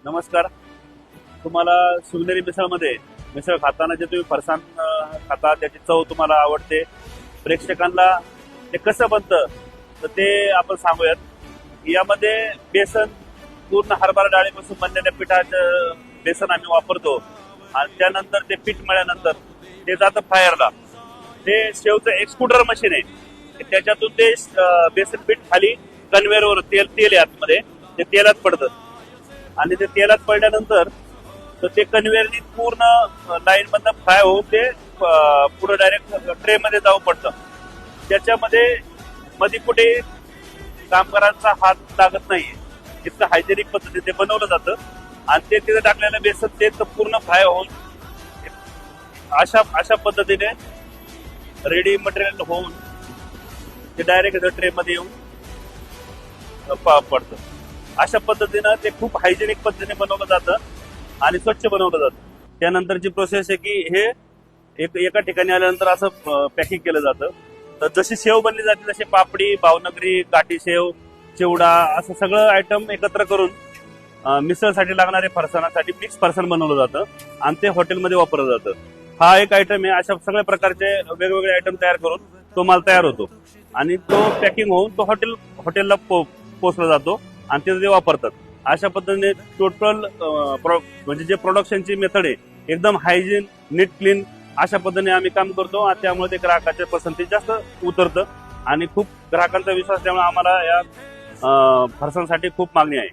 नमस्कार. तुम्हाला सुगनेरी मिसळमध्ये मिसळ खाताना जे तुम्ही फरसाण खाता त्याची चव तुम्हाला आवडते. प्रेक्षकांना ते कसं बनतं तर ते आपण सांगूयात. यामध्ये बेसन पूर्ण हरभरा डाळीपासून बनलेल्या पिठाचं बेसन आम्ही वापरतो आणि त्यानंतर ते पीठ मळल्यानंतर ते जातं फायरला. ते शेवचं एक्सट्रुडर मशीन आहे, त्याच्यातून ते बेसन पीठ खाली कन्व्हेअरवर तेल आहे आतमध्ये, ते तेलात पडतं आणि ते तेलात पडल्यानंतर तर ते कन्व्हेअरनी पूर्ण लाईन मधनं फ्राय होऊन ते पुढे डायरेक्ट ट्रे मध्ये जाऊन पडतं. त्याच्यामध्ये मध्ये कुठे कामगारांचा हात लागत नाहीये, इतकं हायजेनिक पद्धतीने ते बनवलं जातं आणि ते तिथे टाकलेलं बेसन ते पूर्ण फ्राय होऊन अशा पद्धतीने रेडी मटेरियल होऊन ते डायरेक्ट ट्रे मध्ये येऊन पडतं. अशा पद्धतीनं ते खूप हायजेनिक पद्धतीने बनवलं जातं आणि स्वच्छ बनवलं जातं. त्यानंतरची प्रोसेस आहे की हे एका ठिकाणी आल्यानंतर असं पॅकिंग केलं जातं. तर जशी शेव बनली जाते तशी पापडी, भावनगरी, काठी शेव, चिवडा असं सगळं आयटम एकत्र करून मिसळसाठी लागणारे फरसाणासाठी मिक्स फरसाण बनवलं जातं आणि ते हॉटेलमध्ये वापरलं जातं. हा एक आयटम आहे. अशा सगळ्या प्रकारचे वेगवेगळे आयटम तयार करून तो माल तयार होतो आणि तो पॅकिंग होऊन तो हॉटेलला पोहोचला जातो आणि ते वापरतात. अशा पद्धतीने टोटल म्हणजे जे प्रोडक्शनची मेथड आहे एकदम हायजीन, नीट, क्लीन अशा पद्धतीने आम्ही काम करतो आणि त्यामुळे ते ग्राहकाच्या पसंतीत जास्त उतरतं आणि खूप ग्राहकांचा विश्वास त्यामुळे आम्हाला या फरसाणसाठी खूप मागणी आहे.